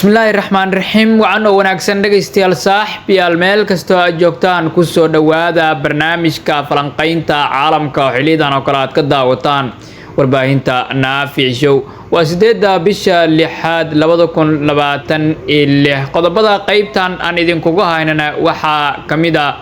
Bismillahirrahmanirrahiim waxaan oo wanaagsan dhageystayaal saaxiibayaal meel kasta oo aad joogtaan ku soo dhawaada barnaamijka falanqaynta caalamka oo xilidan oo kale aad ka daawataan warbaahinta Naafic Show waa 8 bisha 6 2026 qodobada qaybtan aan idinkugu haynana waxa kamid ah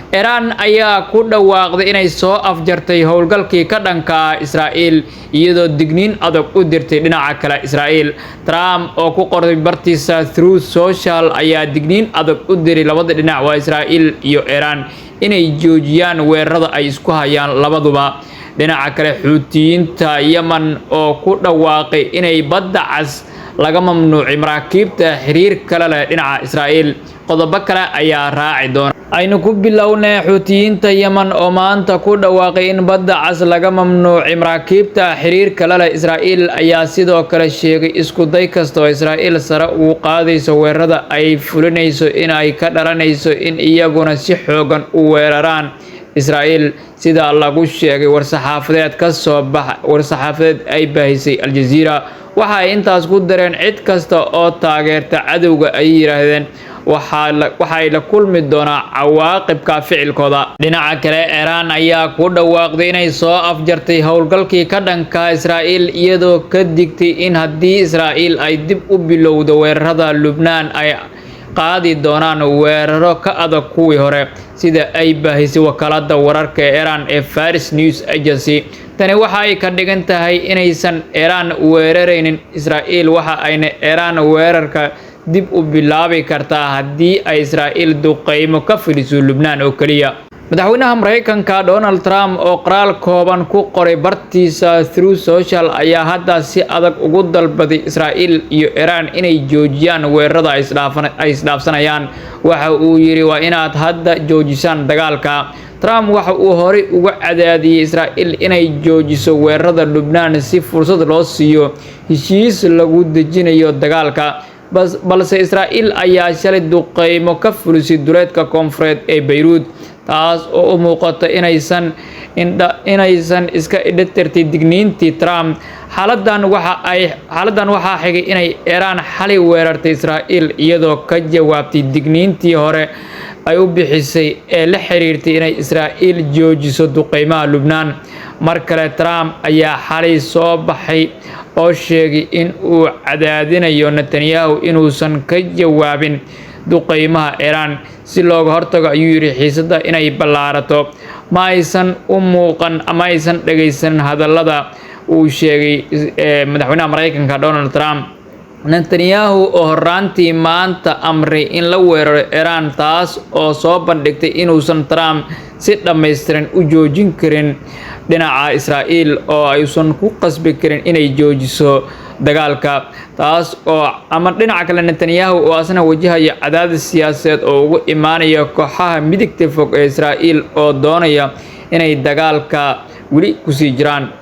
Iran ayaa ku dhawaaqday inay soo afjartay howlgalkii ka dhanka Israa'iil iyadoo digniin adag u dirtay dhinaca kale Israa'iil. Trump oo ku qoray bartiisa Truth Social ayaa digniin adag u diray labada dhinac waa Israa'iil iyo Iran inay joojiyaan weerarada ay isku hayaan labaduba. Dhinaca kale Xuutiyiinta Yemen oo ku dhawaaqay inay badda cas laga mamnuucay maraakiibta xiriir kale leh dhinaca Israa'iil. qodobo kale ayaa raaci doona aynu ku bilownay Xuutiyiinta Yemen oo maanta ku dhawaaqay in badda cas laga mamnuucay maraakiibta xiriir kale leh Israa'iil ayaa sidoo kale sheegay isku day kasta oo Israa'iil sare ugu qaadayso weerarada ay fulinayso in ay ka dhalanayso in iyaguna si xoogan u weeraraan Israa'iil sida lagu sheegay war-saxaafadeed ka soo war-saxaafadeed ay baahisay Al Jazeera waxa ay intaas ku dareen cid kasta oo taageerta cadowga ay yiraahdeen waxay la kulmi doonaa cawaaqibka ficilkooda. Dhinaca kale Iran ayaa ku dhawaaqday inay soo afjartay howlgalkii ka dhanka Israa'iil iyadoo ka digtay in haddii Israa'iil ay dib u bilowdo weerarada Lubnaan ay qaadi doonaan weeraro ka adag kuwii hore sida ay baahisay wakaaladda wararka ee Iran ee Fars News Agency. Tani waxa ay ka dhigan tahay inaysan Iran weeraraynin Israa'iil waxa ayna Iran weerarka dib u bilaabi kartaa haddii ay Israa'iil duqeymo ka fuliso Lubnaan oo kaliya. Madaxweynaha Mareykanka Donald Trump oo qoraal kooban ku qoray bartiisa Truth Social ayaa hadda si adag ugu dalbaday Israa'iil iyo Iran inay joojiyaan weerarada ay isdhaafsanayaan. Waxa uu yiri waa inaad hadda joojisaan dagaalka. Trump waxa uu hore uga cadaadiyay Israa'iil inay joojiso weerarada Lubnaan si fursad loo siiyo heshiis lagu dejinayo dagaalka. balse Israa'iil ayaa shalay duqeymo ka fulisay duleedka koonfureed ee Beirut taas oo u muuqata inaysan iska dhigtirtay digniintii Trump. xaaladan waxa xigay inay Iran xalay weerartay Israa'iil iyadoo ka jawaabtay digniintii hore ay u bixisay ee la xiriirtay inay Israa'iil joojiso duqeymaha Lubnaan. mar kale Trump ayaa xalay soo baxay oo sheegay in uu cadaadinayo Netanyahu inuusan ka jawaabin duqeymaha Iran si looga hortago ayuu yiri xiisadda inay ballaarato. ma aysan u muuqan ama aysan dhageysan hadallada uu sheegay madaxweynaha Mareykanka Donald Trump. Netanyahu oo horaantii maanta amray in la weeraro Iran taas oo soo bandhigtay inuusan Trump si dhammaystiran u joojin karin dhinaca Israa'iil oo aysan ku qasbi karin inay joojiso dagaalka taas oo ama dhinaca kale Netanyahu oo asna wajahaya cadaadis siyaasadeed oo ugu imaanaya kooxaha midigta fog ee Israa'iil oo doonaya inay dagaalka weli ku sii jiraan.